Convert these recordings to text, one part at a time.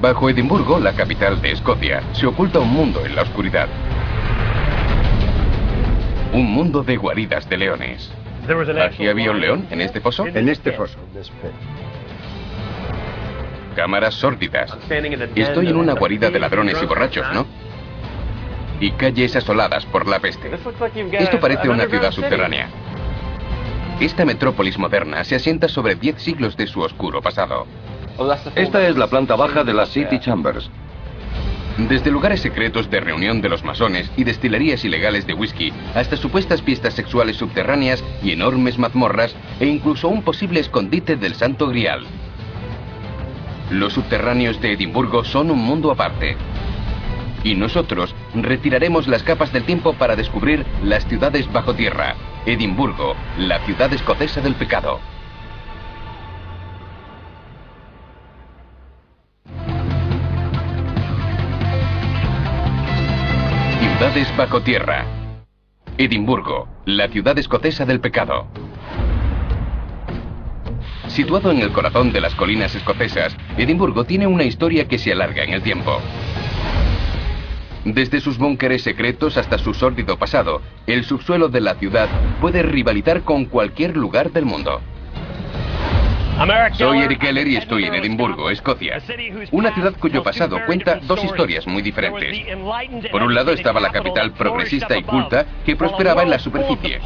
Bajo Edimburgo, la capital de Escocia, se oculta un mundo en la oscuridad. Un mundo de guaridas de leones. ¿Aquí había un león en este foso? En este foso. Cámaras sórdidas. Estoy en una guarida de ladrones y borrachos, ¿no? Y calles asoladas por la peste. Esto parece una ciudad subterránea. Esta metrópolis moderna se asienta sobre 10 siglos de su oscuro pasado. Esta es la planta baja de las City Chambers. Desde lugares secretos de reunión de los masones y destilerías ilegales de whisky, hasta supuestas fiestas sexuales subterráneas y enormes mazmorras, e incluso un posible escondite del Santo Grial. Los subterráneos de Edimburgo son un mundo aparte. Y nosotros retiraremos las capas del tiempo para descubrir las ciudades bajo tierra. Edimburgo, la ciudad escocesa del pecado. Ciudades bajo tierra. Edimburgo, la ciudad escocesa del pecado. Situado en el corazón de las colinas escocesas, Edimburgo tiene una historia que se alarga en el tiempo. Desde sus búnkeres secretos hasta su sórdido pasado, el subsuelo de la ciudad puede rivalizar con cualquier lugar del mundo. Soy Eric Keller y estoy en Edimburgo, Escocia. Una ciudad cuyo pasado cuenta dos historias muy diferentes. Por un lado estaba la capital progresista y culta que prosperaba en la superficie,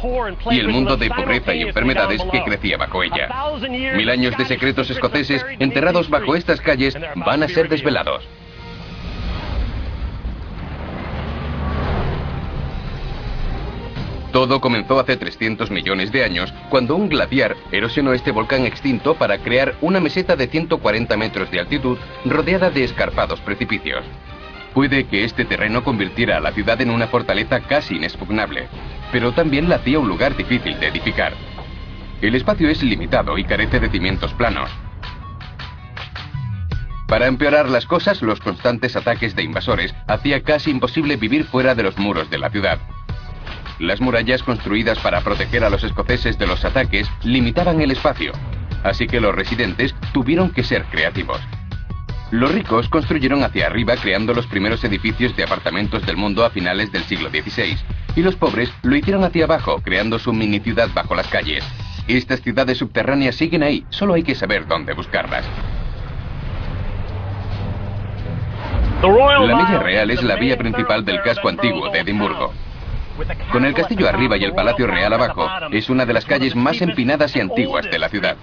y el mundo de pobreza y enfermedades que crecía bajo ella. 1000 años de secretos escoceses enterrados bajo estas calles van a ser desvelados. Todo comenzó hace 300 millones de años, cuando un glaciar erosionó este volcán extinto para crear una meseta de 140 metros de altitud rodeada de escarpados precipicios. Puede que este terreno convirtiera a la ciudad en una fortaleza casi inexpugnable, pero también la hacía un lugar difícil de edificar. El espacio es limitado y carece de cimientos planos. Para empeorar las cosas, los constantes ataques de invasores hacía casi imposible vivir fuera de los muros de la ciudad. Las murallas construidas para proteger a los escoceses de los ataques limitaban el espacio, así que los residentes tuvieron que ser creativos. Los ricos construyeron hacia arriba creando los primeros edificios de apartamentos del mundo a finales del siglo XVI, y los pobres lo hicieron hacia abajo creando su mini ciudad bajo las calles. Estas ciudades subterráneas siguen ahí, solo hay que saber dónde buscarlas. La Milla Real es la vía principal del casco antiguo de Edimburgo. Con el castillo arriba y el palacio real abajo, es una de las calles más empinadas y antiguas de la ciudad.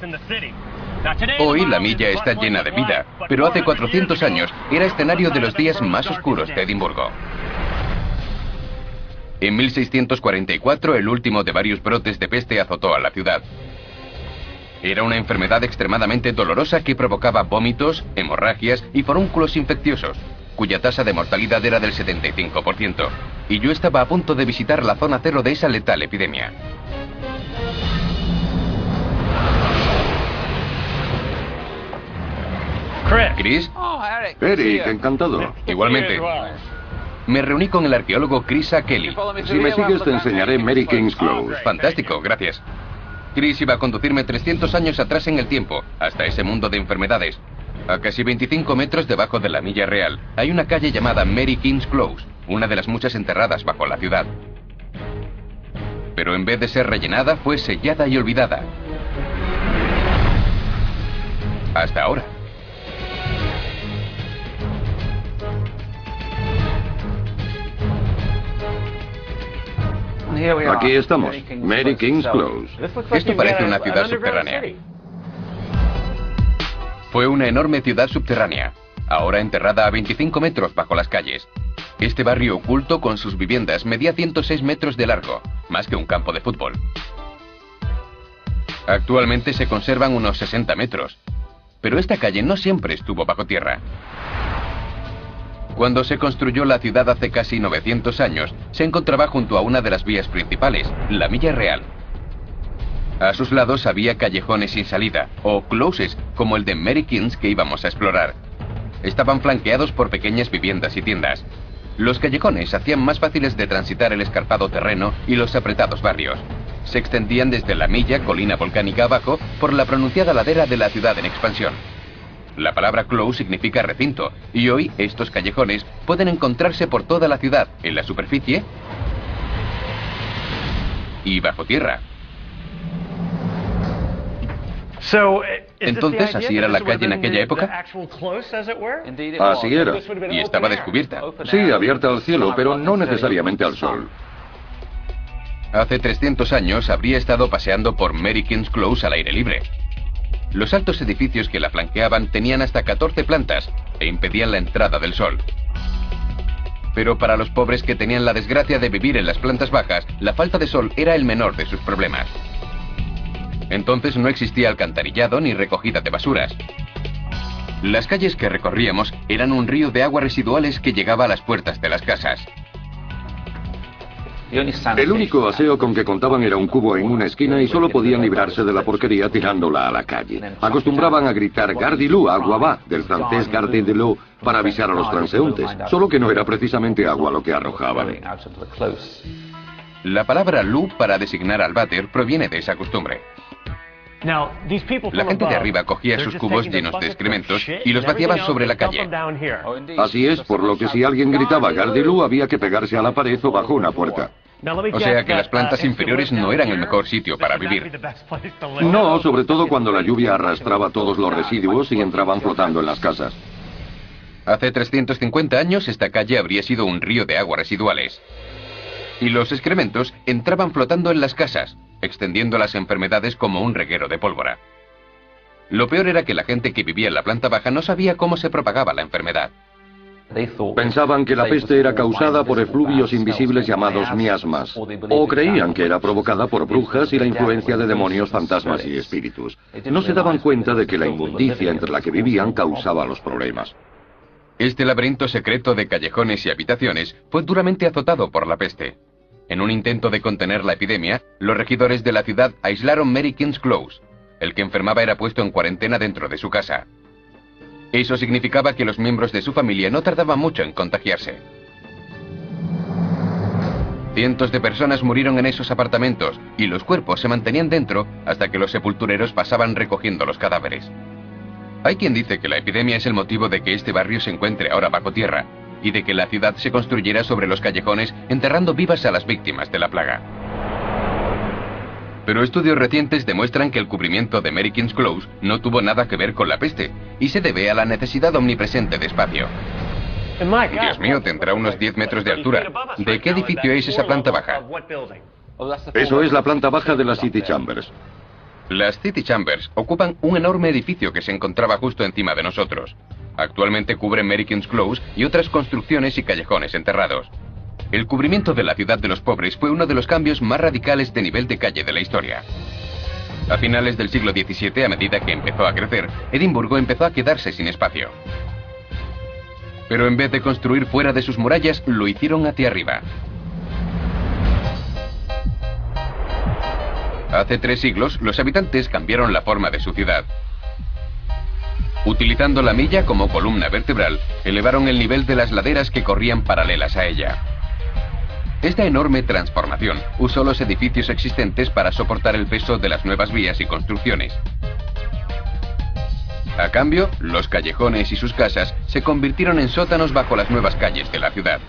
Hoy la milla está llena de vida, pero hace 400 años era escenario de los días más oscuros de Edimburgo. En 1644, el último de varios brotes de peste azotó a la ciudad. Era una enfermedad extremadamente dolorosa que provocaba vómitos, hemorragias y forúnculos infecciosos, cuya tasa de mortalidad era del 75%, y yo estaba a punto de visitar la zona cero de esa letal epidemia. ¿Chris? Eric, encantado. Igualmente. Me reuní con el arqueólogo Chris Kelly. Si me sigues te enseñaré Mary King's Close. Fantástico, gracias. Chris iba a conducirme 300 años atrás en el tiempo, hasta ese mundo de enfermedades. A casi 25 metros debajo de la Milla Real, hay una calle llamada Mary King's Close, una de las muchas enterradas bajo la ciudad. Pero en vez de ser rellenada, fue sellada y olvidada. Hasta ahora. Aquí estamos, Mary King's Close. Esto parece una ciudad subterránea. Fue una enorme ciudad subterránea, ahora enterrada a 25 metros bajo las calles. Este barrio oculto con sus viviendas medía 106 metros de largo, más que un campo de fútbol. Actualmente se conservan unos 60 metros, pero esta calle no siempre estuvo bajo tierra. Cuando se construyó la ciudad hace casi 900 años, se encontraba junto a una de las vías principales, la Milla Real. A sus lados había callejones sin salida, o closes, como el de Mary King's que íbamos a explorar. Estaban flanqueados por pequeñas viviendas y tiendas. Los callejones hacían más fáciles de transitar el escarpado terreno y los apretados barrios. Se extendían desde la Milla, colina volcánica abajo, por la pronunciada ladera de la ciudad en expansión. La palabra close significa recinto, y hoy estos callejones pueden encontrarse por toda la ciudad, en la superficie y bajo tierra. Entonces, ¿así era la calle en aquella época? Así era. Y estaba descubierta. Sí, abierta al cielo, pero no necesariamente al sol. Hace 300 años habría estado paseando por Mary King's Close al aire libre. Los altos edificios que la flanqueaban tenían hasta 14 plantas e impedían la entrada del sol. Pero para los pobres que tenían la desgracia de vivir en las plantas bajas, la falta de sol era el menor de sus problemas. Entonces no existía alcantarillado ni recogida de basuras. Las calles que recorríamos eran un río de aguas residuales que llegaba a las puertas de las casas. El único aseo con que contaban era un cubo en una esquina y solo podían librarse de la porquería tirándola a la calle. Acostumbraban a gritar Gare de l'eau, agua va, del francés Garde de l'eau, para avisar a los transeúntes, solo que no era precisamente agua lo que arrojaban. La palabra lou para designar al váter proviene de esa costumbre. La gente de arriba cogía sus cubos llenos de excrementos y los vaciaban sobre la calle. Así es, por lo que si alguien gritaba Gare de l'eau había que pegarse a la pared o bajo una puerta. O sea que las plantas inferiores no eran el mejor sitio para vivir. No, sobre todo cuando la lluvia arrastraba todos los residuos y entraban flotando en las casas. Hace 350 años esta calle habría sido un río de aguas residuales. Y los excrementos entraban flotando en las casas, extendiendo las enfermedades como un reguero de pólvora. Lo peor era que la gente que vivía en la planta baja no sabía cómo se propagaba la enfermedad. Pensaban que la peste era causada por efluvios invisibles llamados miasmas, o creían que era provocada por brujas y la influencia de demonios, fantasmas y espíritus. No se daban cuenta de que la inmundicia entre la que vivían causaba los problemas. Este laberinto secreto de callejones y habitaciones fue duramente azotado por la peste. En un intento de contener la epidemia, los regidores de la ciudad aislaron Mary King's Close. El que enfermaba era puesto en cuarentena dentro de su casa. Eso significaba que los miembros de su familia no tardaban mucho en contagiarse. Cientos de personas murieron en esos apartamentos y los cuerpos se mantenían dentro hasta que los sepultureros pasaban recogiendo los cadáveres. Hay quien dice que la epidemia es el motivo de que este barrio se encuentre ahora bajo tierra y de que la ciudad se construyera sobre los callejones enterrando vivas a las víctimas de la plaga. Pero estudios recientes demuestran que el cubrimiento de Mary King's Close no tuvo nada que ver con la peste y se debe a la necesidad omnipresente de espacio. Dios mío, tendrá unos 10 metros de altura. ¿De qué edificio es esa planta baja? Eso es la planta baja de las City Chambers. Las City Chambers ocupan un enorme edificio que se encontraba justo encima de nosotros. Actualmente cubre Mary King's Close y otras construcciones y callejones enterrados. El cubrimiento de la ciudad de los pobres fue uno de los cambios más radicales de nivel de calle de la historia. A finales del siglo XVII, a medida que empezó a crecer, Edimburgo empezó a quedarse sin espacio. Pero en vez de construir fuera de sus murallas, lo hicieron hacia arriba. Hace 3 siglos, los habitantes cambiaron la forma de su ciudad. Utilizando la milla como columna vertebral, elevaron el nivel de las laderas que corrían paralelas a ella. Esta enorme transformación usó los edificios existentes para soportar el peso de las nuevas vías y construcciones. A cambio, los callejones y sus casas se convirtieron en sótanos bajo las nuevas calles de la ciudad.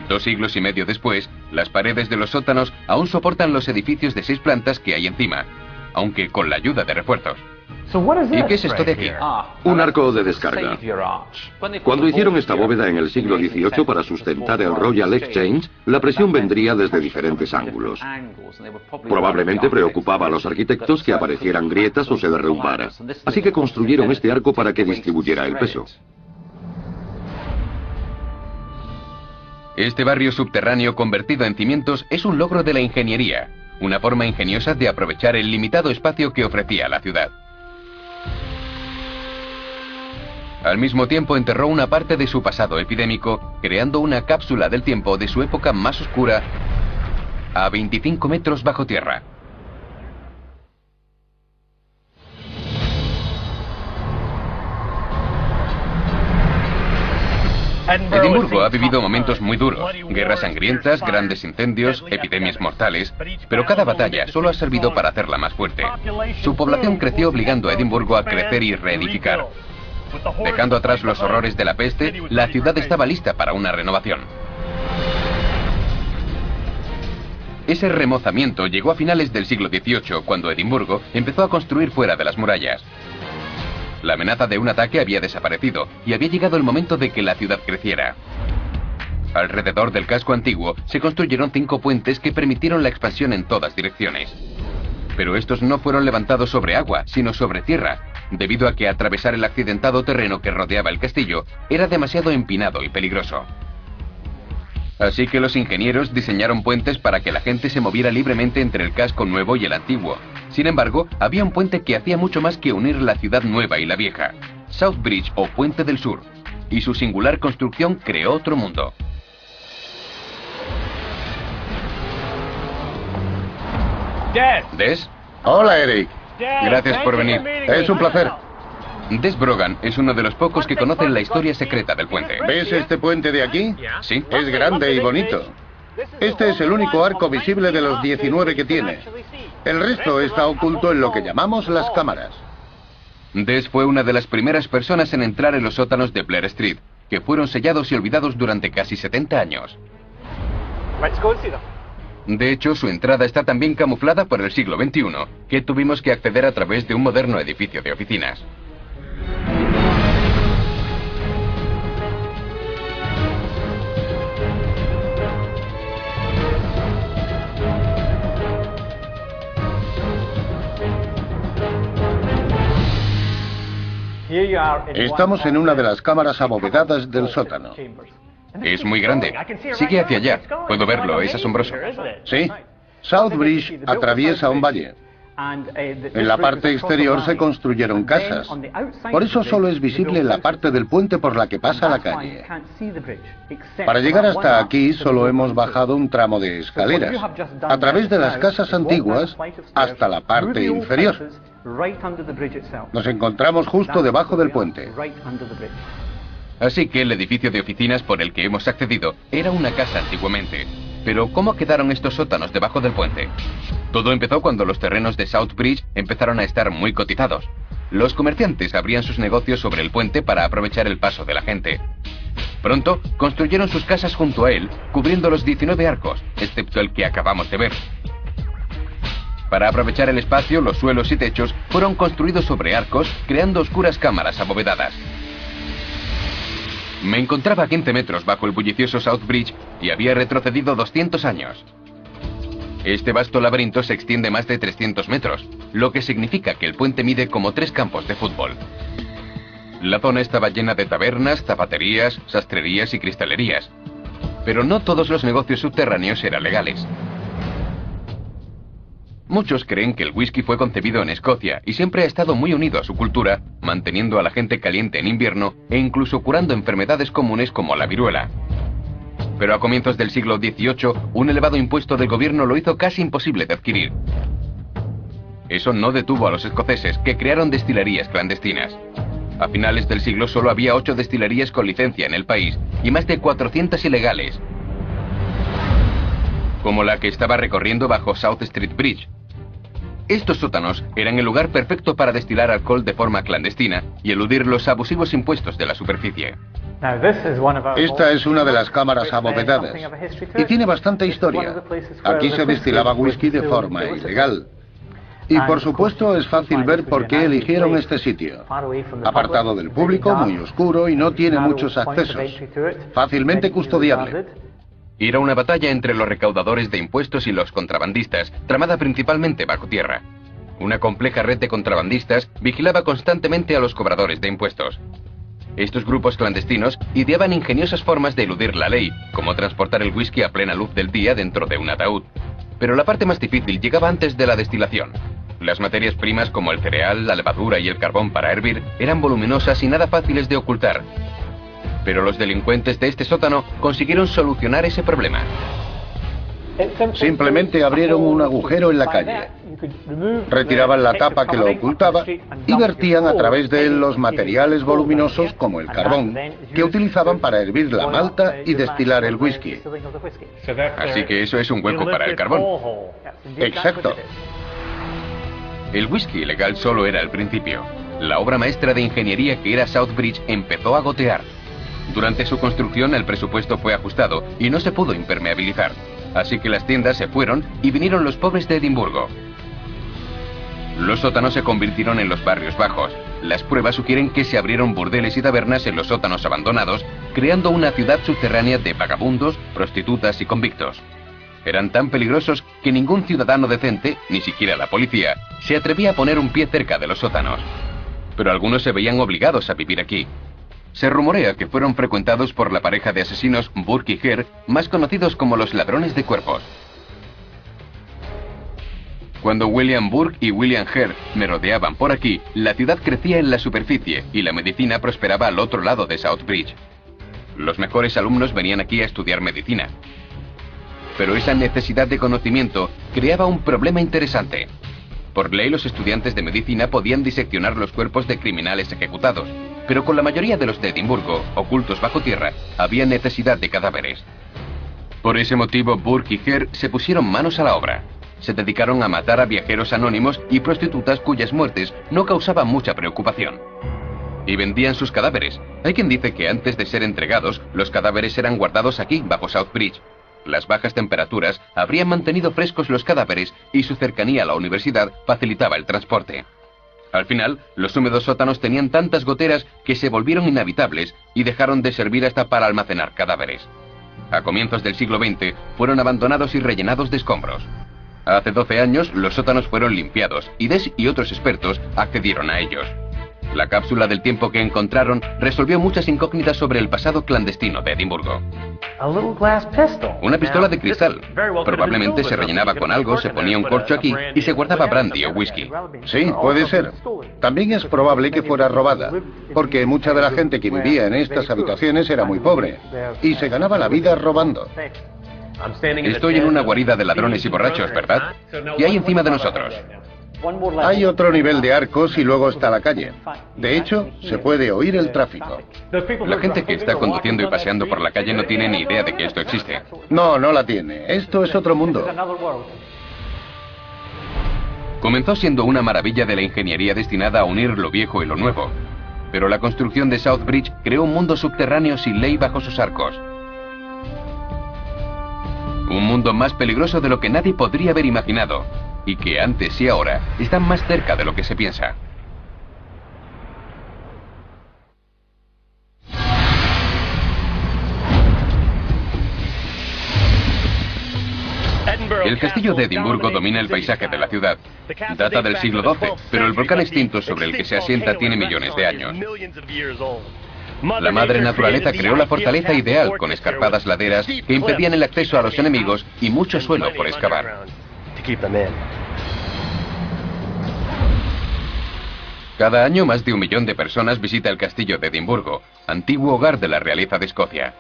2 siglos y medio después, las paredes de los sótanos aún soportan los edificios de 6 plantas que hay encima, aunque con la ayuda de refuerzos. ¿Y qué es esto de aquí? Un arco de descarga. Cuando hicieron esta bóveda en el siglo XVIII para sustentar el Royal Exchange, la presión vendría desde diferentes ángulos. Probablemente preocupaba a los arquitectos que aparecieran grietas o se derrumbara. Así que construyeron este arco para que distribuyera el peso. Este barrio subterráneo convertido en cimientos es un logro de la ingeniería, una forma ingeniosa de aprovechar el limitado espacio que ofrecía la ciudad. Al mismo tiempo enterró una parte de su pasado epidémico, creando una cápsula del tiempo de su época más oscura a 25 metros bajo tierra. Edimburgo ha vivido momentos muy duros, guerras sangrientas, grandes incendios, epidemias mortales, pero cada batalla solo ha servido para hacerla más fuerte. Su población creció obligando a Edimburgo a crecer y reedificar. Dejando atrás los horrores de la peste, la ciudad estaba lista para una renovación. Ese remozamiento llegó a finales del siglo XVIII, cuando Edimburgo empezó a construir fuera de las murallas. La amenaza de un ataque había desaparecido y había llegado el momento de que la ciudad creciera. Alrededor del casco antiguo se construyeron 5 puentes que permitieron la expansión en todas direcciones. Pero estos no fueron levantados sobre agua, sino sobre tierra, debido a que atravesar el accidentado terreno que rodeaba el castillo era demasiado empinado y peligroso. Así que los ingenieros diseñaron puentes para que la gente se moviera libremente entre el casco nuevo y el antiguo. Sin embargo, había un puente que hacía mucho más que unir la ciudad nueva y la vieja, South Bridge o Puente del Sur, y su singular construcción creó otro mundo. ¿Des? Hola, Eric. Gracias por venir. Es un placer. Des Brogan es uno de los pocos que conocen la historia secreta del puente. ¿Ves este puente de aquí? Sí. Es grande y bonito. Este es el único arco visible de los 19 que tiene. El resto está oculto en lo que llamamos las cámaras. Des fue una de las primeras personas en entrar en los sótanos de Blair Street, que fueron sellados y olvidados durante casi 70 años. De hecho, su entrada está tan bien camuflada por el siglo XXI, que tuvimos que acceder a través de un moderno edificio de oficinas. Estamos en una de las cámaras abovedadas del sótano. Es muy grande. Sigue hacia allá. Puedo verlo, es asombroso. Sí. South Bridge atraviesa un valle. En la parte exterior se construyeron casas. Por eso solo es visible la parte del puente por la que pasa la calle. Para llegar hasta aquí solo hemos bajado un tramo de escaleras, a través de las casas antiguas hasta la parte inferior. Nos encontramos justo debajo del puente. Así que el edificio de oficinas por el que hemos accedido era una casa antiguamente. Pero ¿cómo quedaron estos sótanos debajo del puente? Todo empezó cuando los terrenos de South Bridge empezaron a estar muy cotizados. Los comerciantes abrían sus negocios sobre el puente para aprovechar el paso de la gente. Pronto construyeron sus casas junto a él, cubriendo los 19 arcos, excepto el que acabamos de ver. Para aprovechar el espacio, los suelos y techos fueron construidos sobre arcos, creando oscuras cámaras abovedadas. Me encontraba a 15 metros bajo el bullicioso South Bridge y había retrocedido 200 años. Este vasto laberinto se extiende más de 300 metros, lo que significa que el puente mide como 3 campos de fútbol. La zona estaba llena de tabernas, zapaterías, sastrerías y cristalerías. Pero no todos los negocios subterráneos eran legales. Muchos creen que el whisky fue concebido en Escocia y siempre ha estado muy unido a su cultura, manteniendo a la gente caliente en invierno e incluso curando enfermedades comunes como la viruela. Pero a comienzos del siglo XVIII, un elevado impuesto del gobierno lo hizo casi imposible de adquirir. Eso no detuvo a los escoceses, que crearon destilerías clandestinas. A finales del siglo solo había 8 destilerías con licencia en el país y más de 400 ilegales, como la que estaba recorriendo bajo South Street Bridge. Estos sótanos eran el lugar perfecto para destilar alcohol de forma clandestina y eludir los abusivos impuestos de la superficie. Esta es una de las cámaras abovedadas y tiene bastante historia. Aquí se destilaba whisky de forma ilegal. Y por supuesto es fácil ver por qué eligieron este sitio. Apartado del público, muy oscuro y no tiene muchos accesos. Fácilmente custodiable. Era una batalla entre los recaudadores de impuestos y los contrabandistas, tramada principalmente bajo tierra. Una compleja red de contrabandistas vigilaba constantemente a los cobradores de impuestos. Estos grupos clandestinos ideaban ingeniosas formas de eludir la ley, como transportar el whisky a plena luz del día dentro de un ataúd. Pero la parte más difícil llegaba antes de la destilación. Las materias primas como el cereal, la levadura y el carbón para hervir eran voluminosas y nada fáciles de ocultar. Pero los delincuentes de este sótano consiguieron solucionar ese problema. Simplemente abrieron un agujero en la calle, retiraban la tapa que lo ocultaba y vertían a través de él los materiales voluminosos como el carbón, que utilizaban para hervir la malta y destilar el whisky. Así que eso es un hueco para el carbón. Exacto. El whisky ilegal solo era el principio. La obra maestra de ingeniería que era South Bridge empezó a gotear. Durante su construcción el presupuesto fue ajustado y no se pudo impermeabilizar. Así que las tiendas se fueron y vinieron los pobres de Edimburgo. Los sótanos se convirtieron en los barrios bajos. Las pruebas sugieren que se abrieron burdeles y tabernas en los sótanos abandonados, creando una ciudad subterránea de vagabundos, prostitutas y convictos. Eran tan peligrosos que ningún ciudadano decente, ni siquiera la policía, se atrevía a poner un pie cerca de los sótanos. Pero algunos se veían obligados a vivir aquí. Se rumorea que fueron frecuentados por la pareja de asesinos Burke y Hare, más conocidos como los ladrones de cuerpos. Cuando William Burke y William Hare merodeaban por aquí, la ciudad crecía en la superficie y la medicina prosperaba al otro lado de South Bridge. Los mejores alumnos venían aquí a estudiar medicina. Pero esa necesidad de conocimiento creaba un problema interesante. Por ley, los estudiantes de medicina podían diseccionar los cuerpos de criminales ejecutados, pero con la mayoría de los de Edimburgo, ocultos bajo tierra, había necesidad de cadáveres. Por ese motivo, Burke y Hare se pusieron manos a la obra. Se dedicaron a matar a viajeros anónimos y prostitutas cuyas muertes no causaban mucha preocupación. Y vendían sus cadáveres. Hay quien dice que antes de ser entregados, los cadáveres eran guardados aquí, bajo South Bridge. Las bajas temperaturas habrían mantenido frescos los cadáveres y su cercanía a la universidad facilitaba el transporte. Al final, los húmedos sótanos tenían tantas goteras que se volvieron inhabitables y dejaron de servir hasta para almacenar cadáveres. A comienzos del siglo XX, fueron abandonados y rellenados de escombros. Hace 12 años, los sótanos fueron limpiados y Des y otros expertos accedieron a ellos. La cápsula del tiempo que encontraron resolvió muchas incógnitas sobre el pasado clandestino de Edimburgo. Una pistola de cristal. Probablemente se rellenaba con algo, se ponía un corcho aquí y se guardaba brandy o whisky. Sí, puede ser. También es probable que fuera robada, porque mucha de la gente que vivía en estas habitaciones era muy pobre y se ganaba la vida robando. Estoy en una guarida de ladrones y borrachos, ¿verdad? ¿Qué hay encima de nosotros? Hay otro nivel de arcos y luego está la calle. De hecho, se puede oír el tráfico. La gente que está conduciendo y paseando por la calle no tiene ni idea de que esto existe. No, no la tiene. Esto es otro mundo. Comenzó siendo una maravilla de la ingeniería destinada a unir lo viejo y lo nuevo. Pero la construcción de South Bridge creó un mundo subterráneo sin ley bajo sus arcos. Un mundo más peligroso de lo que nadie podría haber imaginado. Y que antes y ahora están más cerca de lo que se piensa. El castillo de Edimburgo domina el paisaje de la ciudad. Data del siglo XII, pero el volcán extinto sobre el que se asienta tiene millones de años. La madre naturaleza creó la fortaleza ideal con escarpadas laderas que impedían el acceso a los enemigos y mucho suelo por excavar. Cada año más de 1 millón de personas visita el castillo de Edimburgo, antiguo hogar de la realeza de Escocia.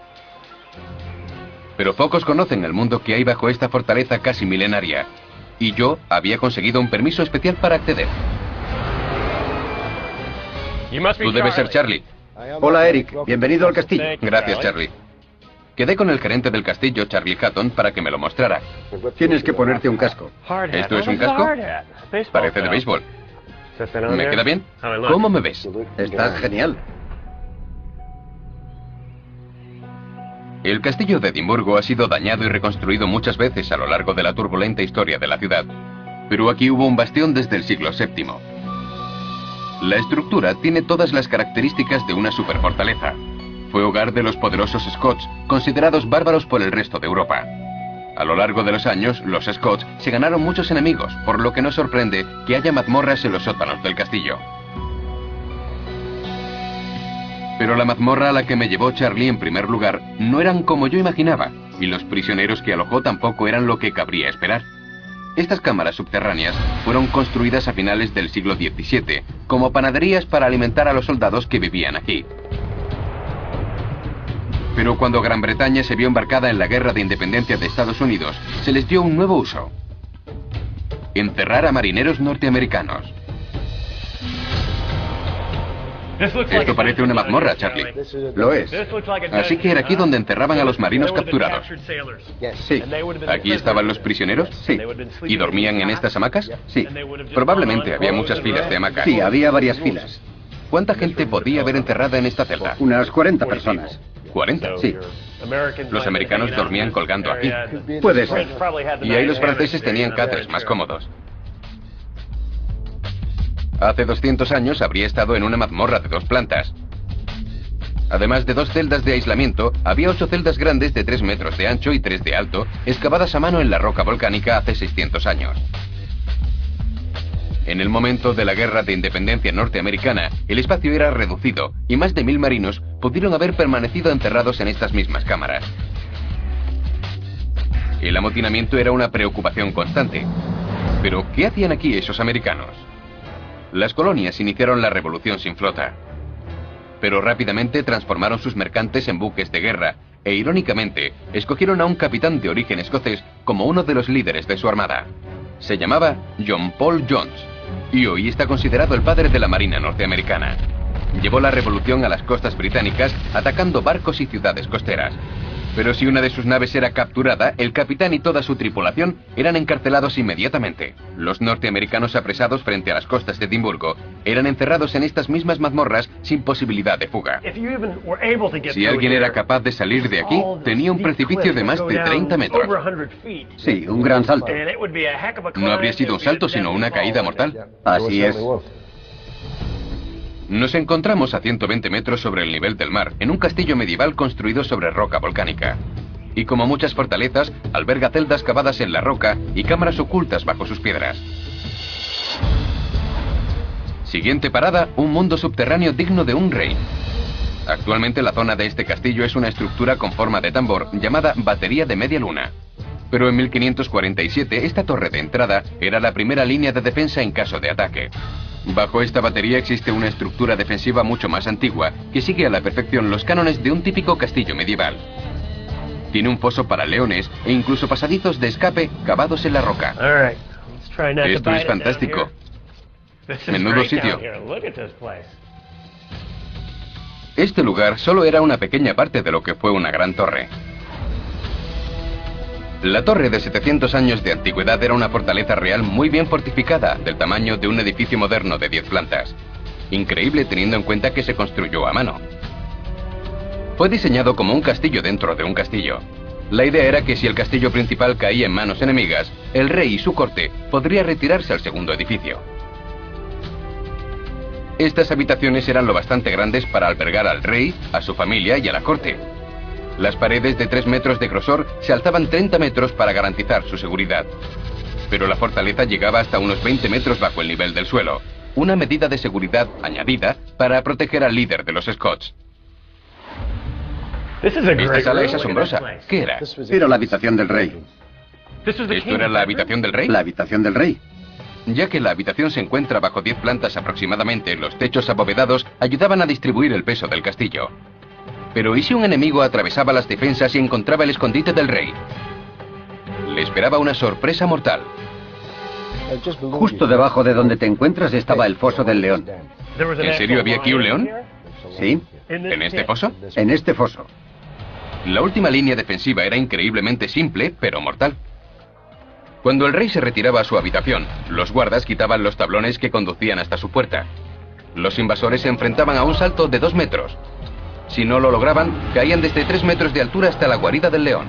Pero pocos conocen el mundo que hay bajo esta fortaleza casi milenaria. Y yo había conseguido un permiso especial para acceder. Tú debes ser Charlie. Hola, Eric. Bienvenido al castillo. Gracias, Charlie. Quedé con el gerente del castillo, Charlie Hatton, para que me lo mostrara. Tienes que ponerte un casco. ¿Esto es un casco? Parece de béisbol. ¿Me queda bien? ¿Cómo me ves? Estás genial. El castillo de Edimburgo ha sido dañado y reconstruido muchas veces a lo largo de la turbulenta historia de la ciudad. Pero aquí hubo un bastión desde el siglo VII. La estructura tiene todas las características de una superfortaleza. Fue hogar de los poderosos Scots, considerados bárbaros por el resto de Europa. A lo largo de los años, los Scots se ganaron muchos enemigos, por lo que no sorprende que haya mazmorras en los sótanos del castillo. Pero la mazmorra a la que me llevó Charlie en primer lugar no eran como yo imaginaba, y los prisioneros que alojó tampoco eran lo que cabría esperar. Estas cámaras subterráneas fueron construidas a finales del siglo XVII, como panaderías para alimentar a los soldados que vivían aquí. Pero cuando Gran Bretaña se vio embarcada en la guerra de independencia de Estados Unidos, se les dio un nuevo uso: enterrar a marineros norteamericanos. Esto parece una mazmorra, Charlie. Lo es. Así que era aquí donde enterraban a los marinos capturados. Sí. ¿Aquí estaban los prisioneros? Sí. ¿Y dormían en estas hamacas? Sí. Probablemente había muchas filas de hamacas. Sí, había varias filas. ¿Cuánta gente podía haber encerrada en esta celda? Unas 40 personas. ¿40? Sí. Los americanos dormían colgando aquí. Puede ser. Y ahí los franceses tenían catres más cómodos. Hace 200 años habría estado en una mazmorra de 2 plantas. Además de 2 celdas de aislamiento, había 8 celdas grandes de 3 metros de ancho y 3 de alto, excavadas a mano en la roca volcánica hace 600 años. En el momento de la Guerra de Independencia norteamericana, el espacio era reducido y más de 1000 marinos pudieron haber permanecido encerrados en estas mismas cámaras. El amotinamiento era una preocupación constante. Pero, ¿qué hacían aquí esos americanos? Las colonias iniciaron la revolución sin flota. Pero rápidamente transformaron sus mercantes en buques de guerra e, irónicamente, escogieron a un capitán de origen escocés como uno de los líderes de su armada. Se llamaba John Paul Jones, y hoy está considerado el padre de la Marina norteamericana. Llevó la revolución a las costas británicas, atacando barcos y ciudades costeras. Pero si una de sus naves era capturada, el capitán y toda su tripulación eran encarcelados inmediatamente. Los norteamericanos apresados frente a las costas de Edimburgo eran encerrados en estas mismas mazmorras sin posibilidad de fuga. Si alguien era capaz de salir de aquí, tenía un precipicio de más de 30 metros. Sí, un gran salto. No habría sido un salto, sino una caída mortal. Así es. Nos encontramos a 120 metros sobre el nivel del mar, en un castillo medieval construido sobre roca volcánica. Y como muchas fortalezas, alberga celdas cavadas en la roca y cámaras ocultas bajo sus piedras. Siguiente parada, un mundo subterráneo digno de un rey. Actualmente la zona de este castillo es una estructura con forma de tambor llamada Batería de Media Luna. Pero en 1547 esta torre de entrada era la primera línea de defensa en caso de ataque. Bajo esta batería existe una estructura defensiva mucho más antigua que sigue a la perfección los cánones de un típico castillo medieval. Tiene un foso para leones e incluso pasadizos de escape cavados en la roca. Esto es fantástico. Menudo sitio. Este lugar solo era una pequeña parte de lo que fue una gran torre. La torre de 700 años de antigüedad era una fortaleza real muy bien fortificada, del tamaño de un edificio moderno de 10 plantas. Increíble teniendo en cuenta que se construyó a mano. Fue diseñado como un castillo dentro de un castillo. La idea era que si el castillo principal caía en manos enemigas, el rey y su corte podría retirarse al segundo edificio. Estas habitaciones eran lo bastante grandes para albergar al rey, a su familia y a la corte. Las paredes de 3 metros de grosor se alzaban 30 metros para garantizar su seguridad. Pero la fortaleza llegaba hasta unos 20 metros bajo el nivel del suelo, una medida de seguridad añadida para proteger al líder de los Scots. Esta sala es asombrosa. ¿Qué era? Era la habitación del rey. ¿Esto era la habitación del rey? La habitación del rey. Ya que la habitación se encuentra bajo 10 plantas aproximadamente, los techos abovedados ayudaban a distribuir el peso del castillo. Pero ¿y si un enemigo atravesaba las defensas y encontraba el escondite del rey? Le esperaba una sorpresa mortal. Justo debajo de donde te encuentras estaba el foso del león. ¿En serio había aquí un león? Sí. ¿En este foso? En este foso. La última línea defensiva era increíblemente simple, pero mortal. Cuando el rey se retiraba a su habitación, los guardas quitaban los tablones que conducían hasta su puerta. Los invasores se enfrentaban a un salto de 2 metros. Si no lo lograban, caían desde 3 metros de altura hasta la guarida del león.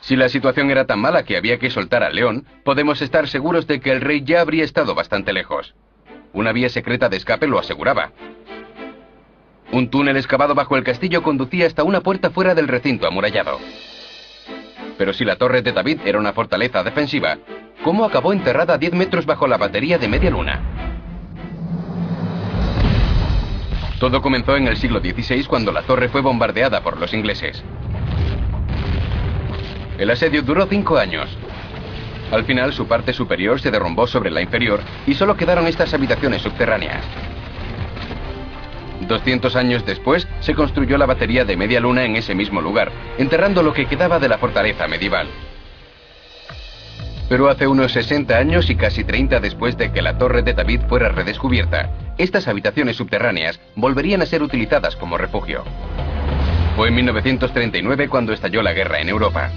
Si la situación era tan mala que había que soltar al león, podemos estar seguros de que el rey ya habría estado bastante lejos. Una vía secreta de escape lo aseguraba. Un túnel excavado bajo el castillo conducía hasta una puerta fuera del recinto amurallado. Pero si la Torre de David era una fortaleza defensiva, ¿cómo acabó enterrada a 10 metros bajo la Batería de Media Luna? Todo comenzó en el siglo XVI cuando la torre fue bombardeada por los ingleses. El asedio duró 5 años. Al final su parte superior se derrumbó sobre la inferior y solo quedaron estas habitaciones subterráneas. 200 años después se construyó la Batería de Media Luna en ese mismo lugar, enterrando lo que quedaba de la fortaleza medieval. Pero hace unos 60 años y casi 30 después de que la Torre de David fuera redescubierta, estas habitaciones subterráneas volverían a ser utilizadas como refugio. Fue en 1939 cuando estalló la guerra en Europa.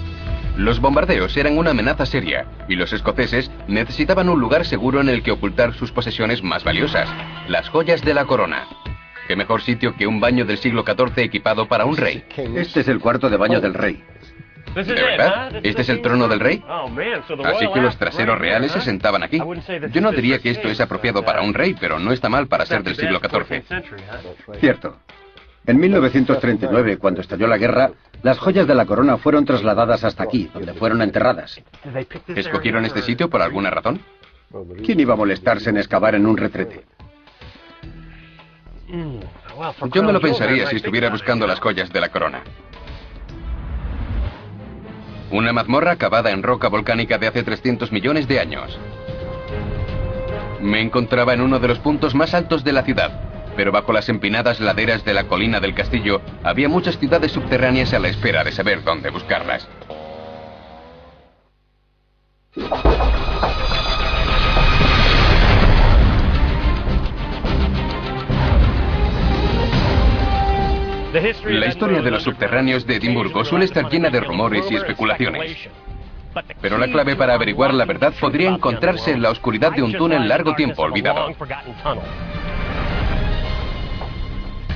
Los bombardeos eran una amenaza seria y los escoceses necesitaban un lugar seguro en el que ocultar sus posesiones más valiosas, las joyas de la corona. ¿Qué mejor sitio que un baño del siglo XIV equipado para un rey? Este es el cuarto de baño del rey. ¿De verdad? ¿Este es el trono del rey? Así que los traseros reales se sentaban aquí. Yo no diría que esto es apropiado para un rey, pero no está mal para ser del siglo XIV. Cierto. En 1939, cuando estalló la guerra, las joyas de la corona fueron trasladadas hasta aquí, donde fueron enterradas. ¿Escogieron este sitio por alguna razón? ¿Quién iba a molestarse en excavar en un retrete? Yo me lo pensaría si estuviera buscando las joyas de la corona. Una mazmorra cavada en roca volcánica de hace 300 millones de años. Me encontraba en uno de los puntos más altos de la ciudad, pero bajo las empinadas laderas de la colina del castillo había muchas ciudades subterráneas a la espera de saber dónde buscarlas. La historia de los subterráneos de Edimburgo suele estar llena de rumores y especulaciones. Pero la clave para averiguar la verdad podría encontrarse en la oscuridad de un túnel largo tiempo olvidado.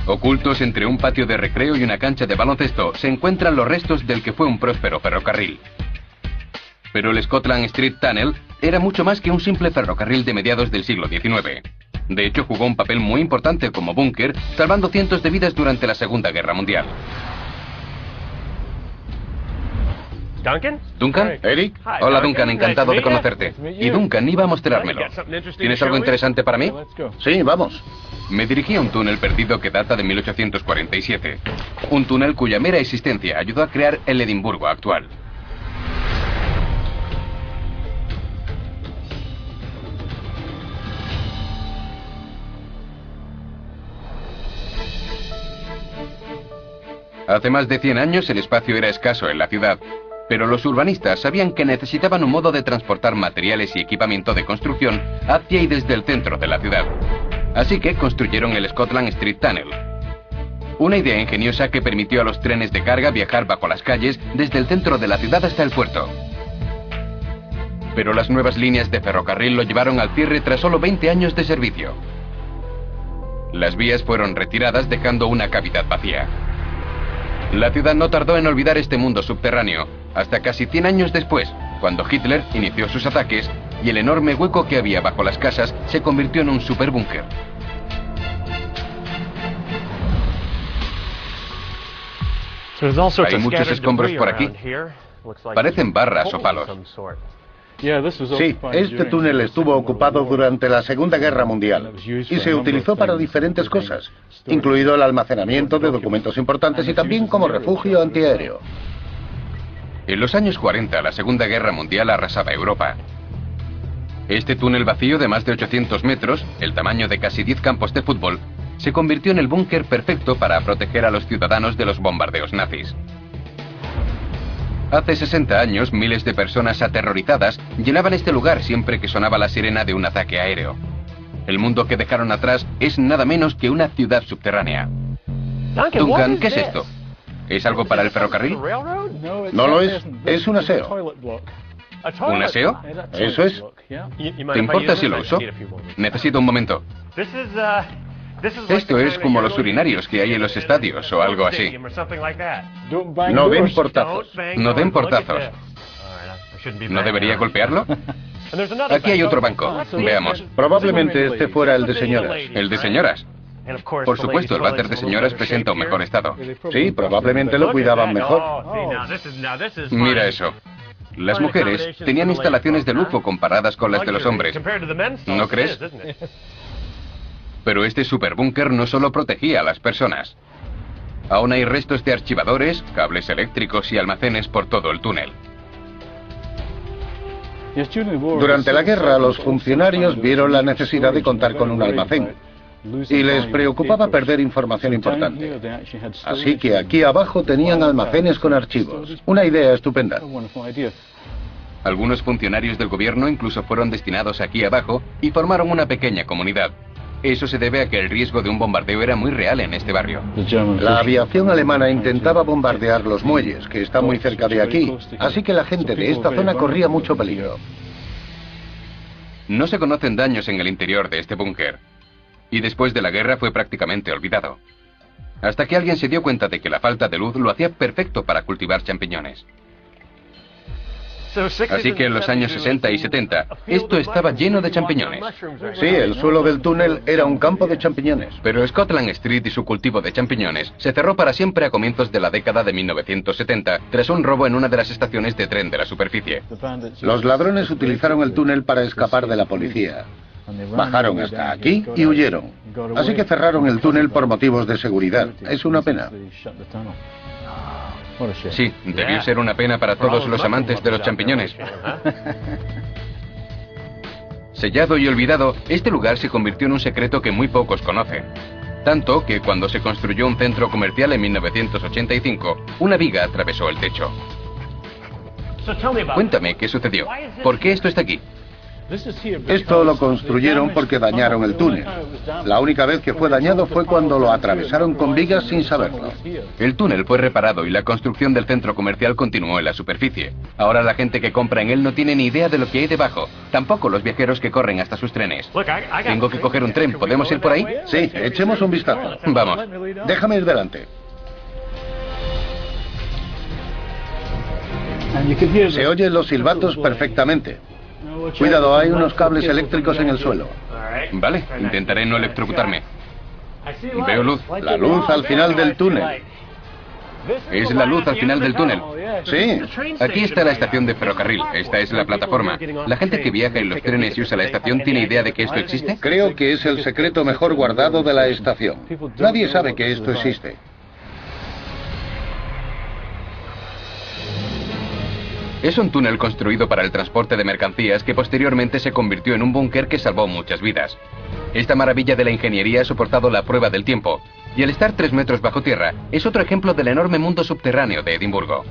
Ocultos entre un patio de recreo y una cancha de baloncesto se encuentran los restos del que fue un próspero ferrocarril. Pero el Scotland Street Tunnel era mucho más que un simple ferrocarril de mediados del siglo XIX. De hecho, jugó un papel muy importante como búnker, salvando cientos de vidas durante la Segunda Guerra Mundial. ¿Duncan? ¿Eric? Hola, Duncan, encantado de conocerte. Y Duncan iba a mostrármelo. ¿Tienes algo interesante para mí? Sí, vamos. Me dirigí a un túnel perdido que data de 1847. Un túnel cuya mera existencia ayudó a crear el Edimburgo actual. Hace más de 100 años el espacio era escaso en la ciudad, pero los urbanistas sabían que necesitaban un modo de transportar materiales y equipamiento de construcción hacia y desde el centro de la ciudad. Así que construyeron el Scotland Street Tunnel. Una idea ingeniosa que permitió a los trenes de carga viajar bajo las calles desde el centro de la ciudad hasta el puerto. Pero las nuevas líneas de ferrocarril lo llevaron al cierre tras solo 20 años de servicio. Las vías fueron retiradas dejando una cavidad vacía. La ciudad no tardó en olvidar este mundo subterráneo, hasta casi 100 años después, cuando Hitler inició sus ataques y el enorme hueco que había bajo las casas se convirtió en un superbúnker. Hay muchos escombros por aquí. Parecen barras o palos. Sí, este túnel estuvo ocupado durante la Segunda Guerra Mundial y se utilizó para diferentes cosas, incluido el almacenamiento de documentos importantes y también como refugio antiaéreo. En los años 40, la Segunda Guerra Mundial arrasaba Europa. Este túnel vacío de más de 800 metros, el tamaño de casi 10 campos de fútbol, se convirtió en el búnker perfecto para proteger a los ciudadanos de los bombardeos nazis. Hace 60 años, miles de personas aterrorizadas llenaban este lugar siempre que sonaba la sirena de un ataque aéreo. El mundo que dejaron atrás es nada menos que una ciudad subterránea. Duncan, ¿qué es esto? ¿Es algo para el ferrocarril? No lo es un aseo. ¿Un aseo? Eso es. ¿Te importa si lo uso? Necesito un momento. Esto es como los urinarios que hay en los estadios o algo así. No den portazos. No den portazos. ¿No debería golpearlo? Aquí hay otro banco. Veamos. Probablemente este fuera el de señoras. ¿El de señoras? Por supuesto, el váter de señoras presenta un mejor estado. Sí, probablemente lo cuidaban mejor. Mira eso. Las mujeres tenían instalaciones de lujo comparadas con las de los hombres. ¿No crees? Pero este superbúnker no solo protegía a las personas. Aún hay restos de archivadores, cables eléctricos y almacenes por todo el túnel. Durante la guerra, los funcionarios vieron la necesidad de contar con un almacén y les preocupaba perder información importante. Así que aquí abajo tenían almacenes con archivos. Una idea estupenda. Algunos funcionarios del gobierno incluso fueron destinados aquí abajo y formaron una pequeña comunidad. Eso se debe a que el riesgo de un bombardeo era muy real en este barrio. La aviación alemana intentaba bombardear los muelles, que están muy cerca de aquí, así que la gente de esta zona corría mucho peligro. No se conocen daños en el interior de este búnker, y después de la guerra fue prácticamente olvidado. Hasta que alguien se dio cuenta de que la falta de luz lo hacía perfecto para cultivar champiñones. Así que en los años 60 y 70, esto estaba lleno de champiñones. Sí, el suelo del túnel era un campo de champiñones. Pero Scotland Street y su cultivo de champiñones se cerró para siempre a comienzos de la década de 1970, tras un robo en una de las estaciones de tren de la superficie. Los ladrones utilizaron el túnel para escapar de la policía. Bajaron hasta aquí y huyeron. Así que cerraron el túnel por motivos de seguridad. Es una pena. Sí, debió ser una pena para todos los amantes de los champiñones. Sellado y olvidado, este lugar se convirtió en un secreto que muy pocos conocen. Tanto que cuando se construyó un centro comercial en 1985, una viga atravesó el techo. Cuéntame, ¿qué sucedió? ¿Por qué esto está aquí? Esto lo construyeron porque dañaron el túnel. La única vez que fue dañado fue cuando lo atravesaron con vigas sin saberlo. El túnel fue reparado y la construcción del centro comercial continuó en la superficie. Ahora la gente que compra en él no tiene ni idea de lo que hay debajo. Tampoco los viajeros que corren hasta sus trenes. Tengo que coger un tren. ¿Podemos ir por ahí? Sí, echemos un vistazo. Vamos. Déjame ir delante. Se oyen los silbatos perfectamente. Cuidado, hay unos cables eléctricos en el suelo. Vale, intentaré no electrocutarme. Veo luz. La luz al final del túnel. Es la luz al final del túnel. Sí. Aquí está la estación de ferrocarril. Esta es la plataforma. ¿La gente que viaja en los trenes y usa la estación tiene idea de que esto existe? Creo que es el secreto mejor guardado de la estación. Nadie sabe que esto existe. Es un túnel construido para el transporte de mercancías que posteriormente se convirtió en un búnker que salvó muchas vidas. Esta maravilla de la ingeniería ha soportado la prueba del tiempo, y al estar 3 metros bajo tierra, es otro ejemplo del enorme mundo subterráneo de Edimburgo.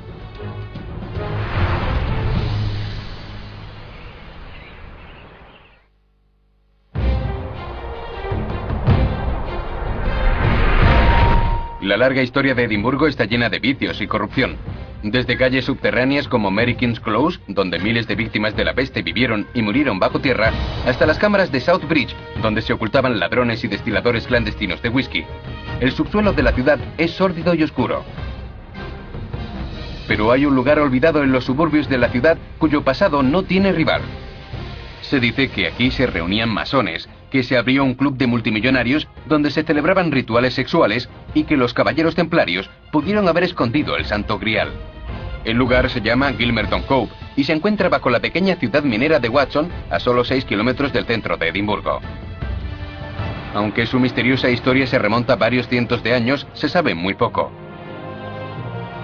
La larga historia de Edimburgo está llena de vicios y corrupción. Desde calles subterráneas como Mary King's Close, donde miles de víctimas de la peste vivieron y murieron bajo tierra, hasta las cámaras de South Bridge, donde se ocultaban ladrones y destiladores clandestinos de whisky. El subsuelo de la ciudad es sórdido y oscuro. Pero hay un lugar olvidado en los suburbios de la ciudad cuyo pasado no tiene rival. Se dice que aquí se reunían masones, que se abrió un club de multimillonarios donde se celebraban rituales sexuales y que los caballeros templarios pudieron haber escondido el Santo Grial. El lugar se llama Gilmerton Cove y se encuentra bajo la pequeña ciudad minera de Watson, a solo 6 kilómetros del centro de Edimburgo. Aunque su misteriosa historia se remonta a varios cientos de años, se sabe muy poco.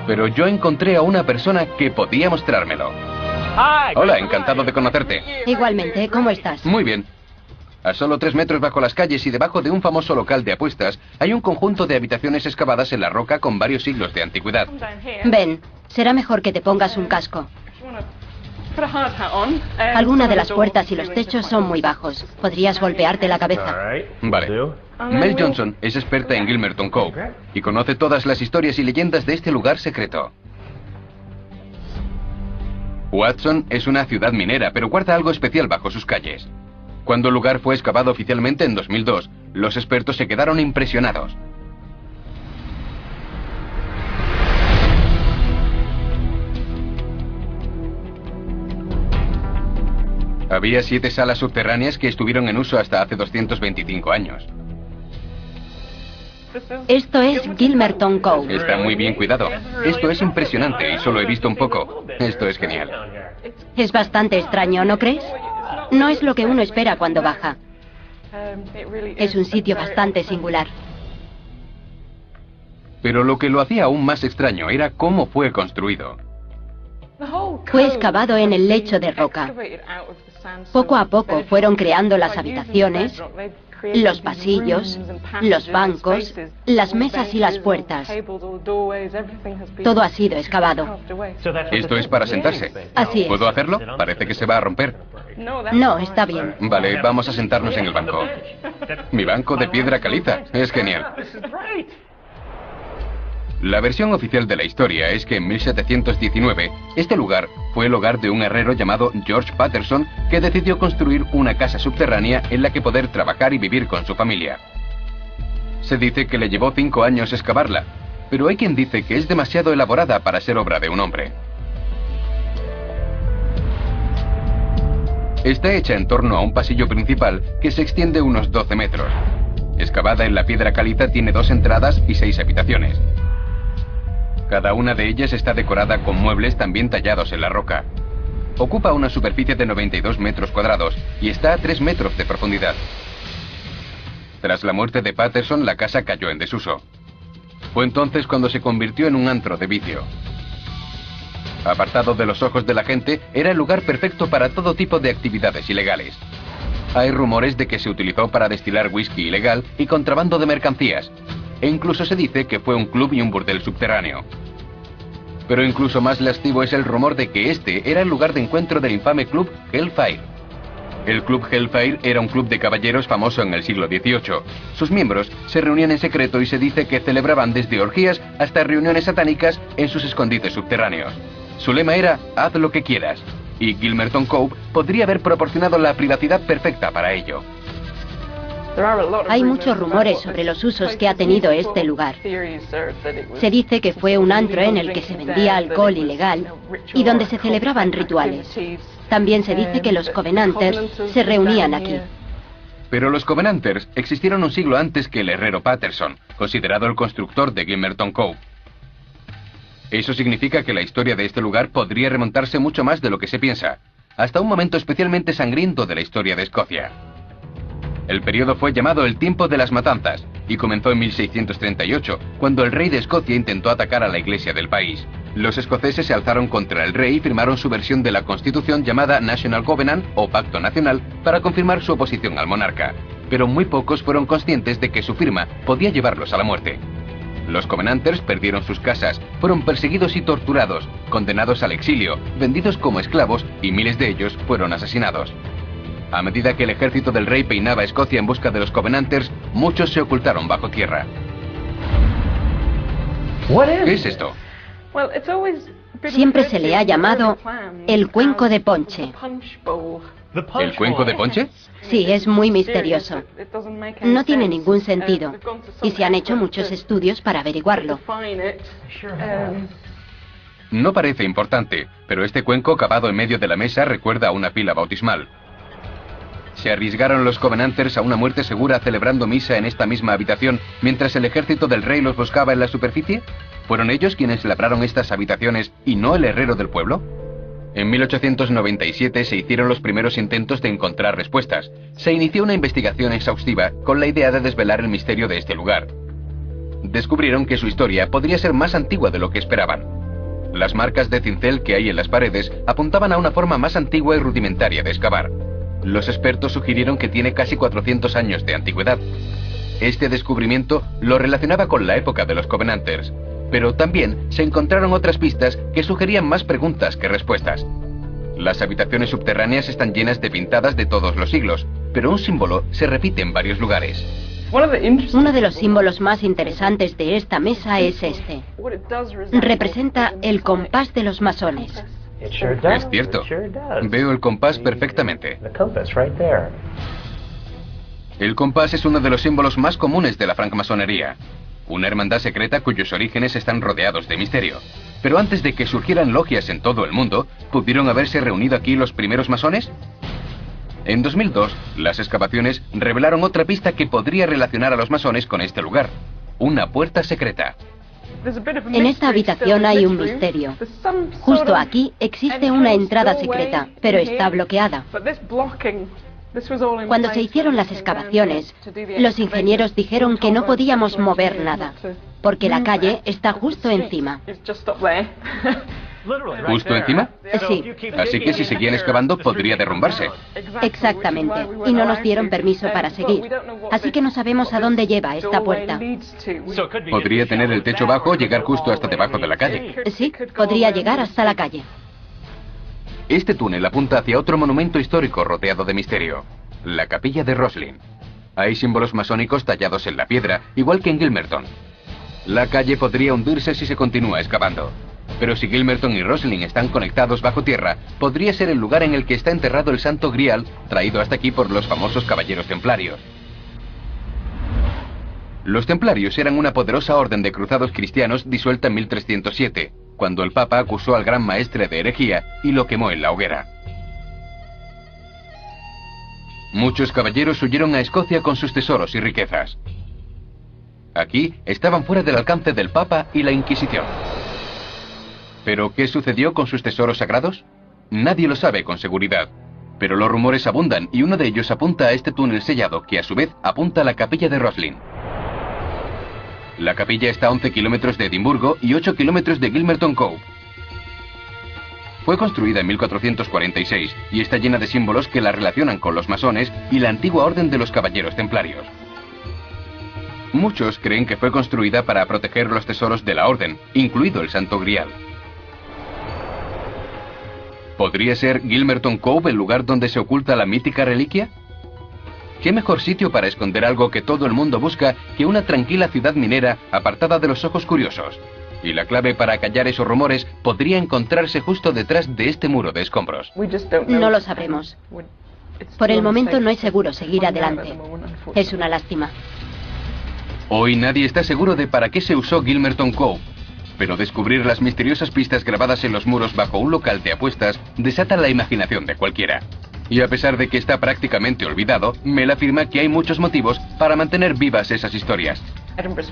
Pero yo encontré a una persona que podía mostrármelo. Hola, encantado de conocerte. Igualmente, ¿cómo estás? Muy bien. A solo 3 metros bajo las calles y debajo de un famoso local de apuestas, hay un conjunto de habitaciones excavadas en la roca con varios siglos de antigüedad. Ven, será mejor que te pongas un casco. Algunas de las puertas y los techos son muy bajos. Podrías golpearte la cabeza. Vale. Mel Johnson es experta en Gilmerton Cove y conoce todas las historias y leyendas de este lugar secreto. Watson es una ciudad minera, pero guarda algo especial bajo sus calles. Cuando el lugar fue excavado oficialmente en 2002, los expertos se quedaron impresionados. Había 7 salas subterráneas que estuvieron en uso hasta hace 225 años. Esto es Gilmerton Cove. Está muy bien cuidado. Esto es impresionante y solo he visto un poco. Esto es genial. Es bastante extraño, ¿no crees? No es lo que uno espera cuando baja. Es un sitio bastante singular. Pero lo que lo hacía aún más extraño era cómo fue construido. Fue excavado en el lecho de roca. Poco a poco fueron creando las habitaciones, los pasillos, los bancos, las mesas y las puertas. Todo ha sido excavado. Esto es para sentarse. Así es. ¿Puedo hacerlo? Parece que se va a romper. No, está bien. Vale, vamos a sentarnos en el banco. Mi banco de piedra caliza. Es genial. La versión oficial de la historia es que en 1719, este lugar fue el hogar de un herrero llamado George Patterson, que decidió construir una casa subterránea en la que poder trabajar y vivir con su familia. Se dice que le llevó 5 años excavarla, pero hay quien dice que es demasiado elaborada para ser obra de un hombre. Está hecha en torno a un pasillo principal que se extiende unos 12 metros. Excavada en la piedra caliza, tiene 2 entradas y 6 habitaciones. Cada una de ellas está decorada con muebles también tallados en la roca. Ocupa una superficie de 92 metros cuadrados y está a 3 metros de profundidad. Tras la muerte de Patterson, la casa cayó en desuso. Fue entonces cuando se convirtió en un antro de vicio. Apartado de los ojos de la gente, era el lugar perfecto para todo tipo de actividades ilegales. Hay rumores de que se utilizó para destilar whisky ilegal y contrabando de mercancías, e incluso se dice que fue un club y un burdel subterráneo. Pero incluso más lascivo es el rumor de que este era el lugar de encuentro del infame club Hellfire. El club Hellfire era un club de caballeros famoso en el siglo XVIII. Sus miembros se reunían en secreto y se dice que celebraban desde orgías hasta reuniones satánicas en sus escondites subterráneos. Su lema era, haz lo que quieras, y Gilmerton Cove podría haber proporcionado la privacidad perfecta para ello. Hay muchos rumores sobre los usos que ha tenido este lugar. Se dice que fue un antro en el que se vendía alcohol ilegal y donde se celebraban rituales. También se dice que los Covenanters se reunían aquí. Pero los Covenanters existieron un siglo antes que el herrero Patterson, considerado el constructor de Gilmerton Cove. Eso significa que la historia de este lugar podría remontarse mucho más de lo que se piensa, hasta un momento especialmente sangriento de la historia de Escocia. El periodo fue llamado el Tiempo de las Matanzas y comenzó en 1638, cuando el rey de Escocia intentó atacar a la iglesia del país. Los escoceses se alzaron contra el rey y firmaron su versión de la Constitución llamada National Covenant o Pacto Nacional para confirmar su oposición al monarca, pero muy pocos fueron conscientes de que su firma podía llevarlos a la muerte. Los Covenanters perdieron sus casas, fueron perseguidos y torturados, condenados al exilio, vendidos como esclavos y miles de ellos fueron asesinados. A medida que el ejército del rey peinaba Escocia en busca de los Covenanters, muchos se ocultaron bajo tierra. ¿Qué es esto? Siempre se le ha llamado el cuenco de ponche. ¿El cuenco de ponche? Sí, es muy misterioso. No tiene ningún sentido. Y se han hecho muchos estudios para averiguarlo. No parece importante, pero este cuenco cavado en medio de la mesa recuerda a una pila bautismal. ¿Se arriesgaron los Covenanters a una muerte segura celebrando misa en esta misma habitación mientras el ejército del rey los buscaba en la superficie? ¿Fueron ellos quienes labraron estas habitaciones y no el herrero del pueblo? En 1897 se hicieron los primeros intentos de encontrar respuestas. Se inició una investigación exhaustiva con la idea de desvelar el misterio de este lugar. Descubrieron que su historia podría ser más antigua de lo que esperaban. Las marcas de cincel que hay en las paredes apuntaban a una forma más antigua y rudimentaria de excavar. Los expertos sugirieron que tiene casi 400 años de antigüedad. Este descubrimiento lo relacionaba con la época de los Covenanters, pero también se encontraron otras pistas que sugerían más preguntas que respuestas. Las habitaciones subterráneas están llenas de pintadas de todos los siglos, pero un símbolo se repite en varios lugares. Uno de los símbolos más interesantes de esta mesa es este. Representa el compás de los masones. Es cierto. Veo el compás perfectamente. El compás es uno de los símbolos más comunes de la francmasonería. Una hermandad secreta cuyos orígenes están rodeados de misterio. Pero antes de que surgieran logias en todo el mundo, ¿pudieron haberse reunido aquí los primeros masones? En 2002, las excavaciones revelaron otra pista que podría relacionar a los masones con este lugar. Una puerta secreta. En esta habitación hay un misterio. Justo aquí existe una entrada secreta, pero está bloqueada. Cuando se hicieron las excavaciones, los ingenieros dijeron que no podíamos mover nada, porque la calle está justo encima. ¿Justo encima? Sí. Así que si seguían excavando podría derrumbarse. Exactamente. Y no nos dieron permiso para seguir. Así que no sabemos a dónde lleva esta puerta. Podría tener el techo bajo o llegar justo hasta debajo de la calle. Sí, podría llegar hasta la calle. Este túnel apunta hacia otro monumento histórico rodeado de misterio, la capilla de Roslin. Hay símbolos masónicos tallados en la piedra, igual que en Gilmerton. La calle podría hundirse si se continúa excavando. Pero si Gilmerton y Roslin están conectados bajo tierra, podría ser el lugar en el que está enterrado el Santo Grial, traído hasta aquí por los famosos caballeros templarios. Los templarios eran una poderosa orden de cruzados cristianos disuelta en 1307, cuando el Papa acusó al gran maestre de herejía y lo quemó en la hoguera. Muchos caballeros huyeron a Escocia con sus tesoros y riquezas. Aquí estaban fuera del alcance del Papa y la Inquisición. ¿Pero qué sucedió con sus tesoros sagrados? Nadie lo sabe con seguridad, pero los rumores abundan y uno de ellos apunta a este túnel sellado que a su vez apunta a la capilla de Roslin. La capilla está a 11 kilómetros de Edimburgo y 8 kilómetros de Gilmerton Cove. Fue construida en 1446 y está llena de símbolos que la relacionan con los masones y la antigua orden de los caballeros templarios. Muchos creen que fue construida para proteger los tesoros de la orden, incluido el Santo Grial. ¿Podría ser Gilmerton Cove el lugar donde se oculta la mítica reliquia? ¿Qué mejor sitio para esconder algo que todo el mundo busca que una tranquila ciudad minera apartada de los ojos curiosos? Y la clave para acallar esos rumores podría encontrarse justo detrás de este muro de escombros. No lo sabremos. Por el momento no es seguro seguir adelante. Es una lástima. Hoy nadie está seguro de para qué se usó Gilmerton Cove, pero descubrir las misteriosas pistas grabadas en los muros bajo un local de apuestas desata la imaginación de cualquiera. Y a pesar de que está prácticamente olvidado, Mel afirma que hay muchos motivos para mantener vivas esas historias.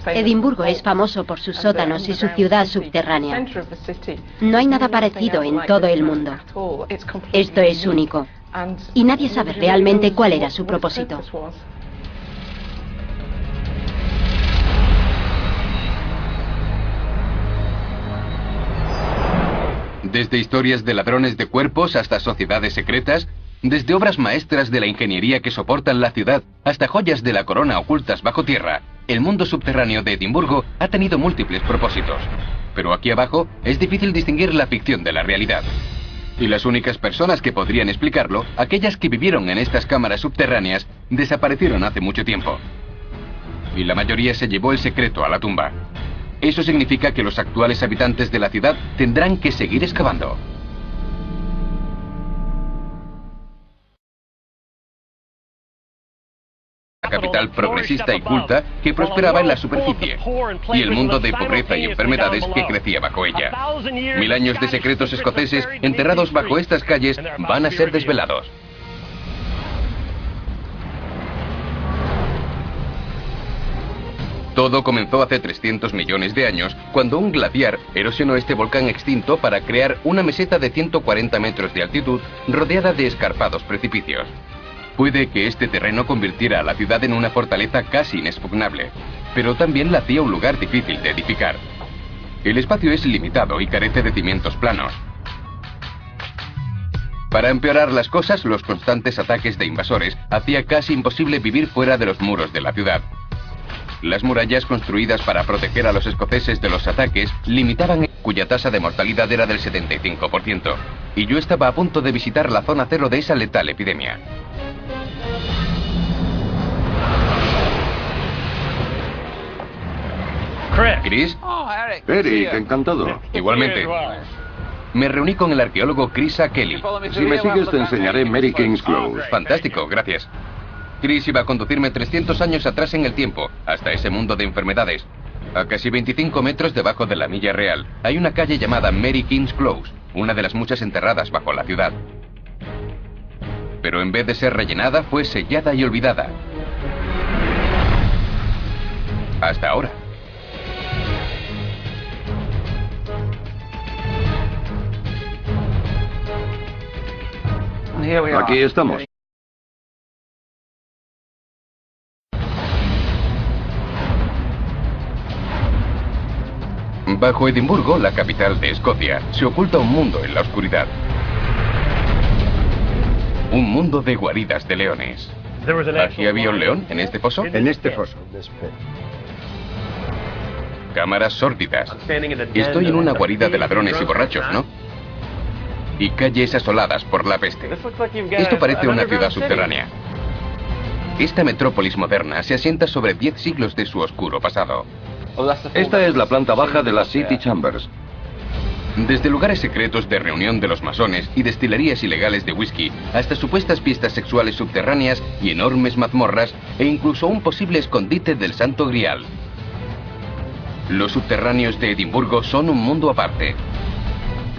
Edimburgo es famoso por sus sótanos y su ciudad subterránea. No hay nada parecido en todo el mundo. Esto es único. Y nadie sabe realmente cuál era su propósito. Desde historias de ladrones de cuerpos hasta sociedades secretas, desde obras maestras de la ingeniería que soportan la ciudad hasta joyas de la corona ocultas bajo tierra, el mundo subterráneo de Edimburgo ha tenido múltiples propósitos. Pero aquí abajo es difícil distinguir la ficción de la realidad. Y las únicas personas que podrían explicarlo, aquellas que vivieron en estas cámaras subterráneas, desaparecieron hace mucho tiempo. Y la mayoría se llevó el secreto a la tumba. Eso significa que los actuales habitantes de la ciudad tendrán que seguir excavando. La capital progresista y culta que prosperaba en la superficie, y el mundo de pobreza y enfermedades que crecía bajo ella. 1000 años de secretos escoceses enterrados bajo estas calles van a ser desvelados. Todo comenzó hace 300 millones de años, cuando un glaciar erosionó este volcán extinto para crear una meseta de 140 metros de altitud rodeada de escarpados precipicios. Puede que este terreno convirtiera a la ciudad en una fortaleza casi inexpugnable, pero también la hacía un lugar difícil de edificar. El espacio es limitado y carece de cimientos planos. Para empeorar las cosas, los constantes ataques de invasores hacía casi imposible vivir fuera de los muros de la ciudad. Las murallas construidas para proteger a los escoceses de los ataques limitaban, cuya tasa de mortalidad era del 75%, y yo estaba a punto de visitar la zona cero de esa letal epidemia. ¿Chris? Eric, encantado. Igualmente. Me reuní con el arqueólogo Chris Kelly. Si me sigues te enseñaré Mary King's Close. Fantástico, gracias. Chris iba a conducirme 300 años atrás en el tiempo, hasta ese mundo de enfermedades. A casi 25 metros debajo de la Milla Real, hay una calle llamada Mary King's Close, una de las muchas enterradas bajo la ciudad. Pero en vez de ser rellenada, fue sellada y olvidada. Hasta ahora. Aquí estamos. Bajo Edimburgo, la capital de Escocia, se oculta un mundo en la oscuridad. Un mundo de guaridas de leones. ¿Aquí había un león en este foso? En este foso. Cámaras sórdidas. Estoy en una guarida de ladrones y borrachos, ¿no? y calles asoladas por la peste. Esto parece una ciudad subterránea. Esta metrópolis moderna se asienta sobre 10 siglos de su oscuro pasado. Esta es la planta baja de las City Chambers. Desde lugares secretos de reunión de los masones y destilerías ilegales de whisky, hasta supuestas fiestas sexuales subterráneas y enormes mazmorras, e incluso un posible escondite del Santo Grial. Los subterráneos de Edimburgo son un mundo aparte.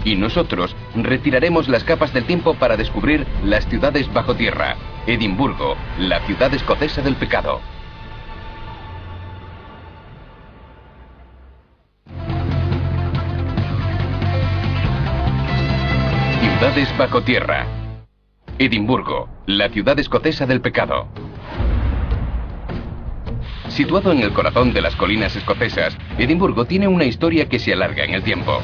Y nosotros retiraremos las capas del tiempo para descubrir las ciudades bajo tierra. Edimburgo, la ciudad escocesa del pecado. Ciudades bajo tierra. Edimburgo, la ciudad escocesa del pecado. Situado en el corazón de las colinas escocesas, Edimburgo tiene una historia que se alarga en el tiempo.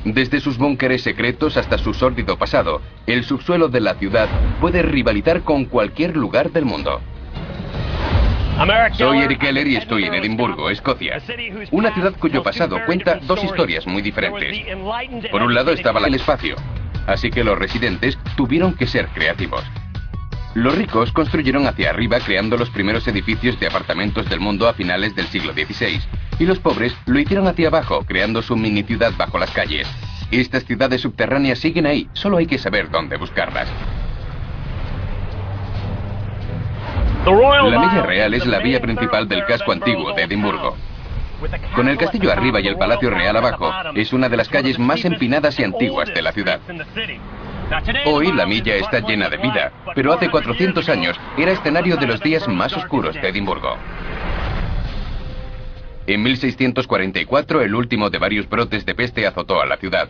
Desde sus búnkeres secretos hasta su sórdido pasado, el subsuelo de la ciudad puede rivalizar con cualquier lugar del mundo. Soy Eric Keller y estoy en Edimburgo, Escocia. Una ciudad cuyo pasado cuenta dos historias muy diferentes. Por un lado estaba el espacio, así que los residentes tuvieron que ser creativos. Los ricos construyeron hacia arriba creando los primeros edificios de apartamentos del mundo a finales del siglo XVI. Y los pobres lo hicieron hacia abajo, creando su mini ciudad bajo las calles. Estas ciudades subterráneas siguen ahí, solo hay que saber dónde buscarlas. La Milla Real es la vía principal del casco antiguo de Edimburgo. Con el castillo arriba y el palacio real abajo, es una de las calles más empinadas y antiguas de la ciudad. Hoy la milla está llena de vida, pero hace 400 años era escenario de los días más oscuros de Edimburgo. En 1644, el último de varios brotes de peste azotó a la ciudad.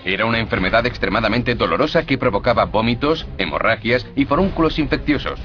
Era una enfermedad extremadamente dolorosa que provocaba vómitos, hemorragias y forúnculos infecciosos.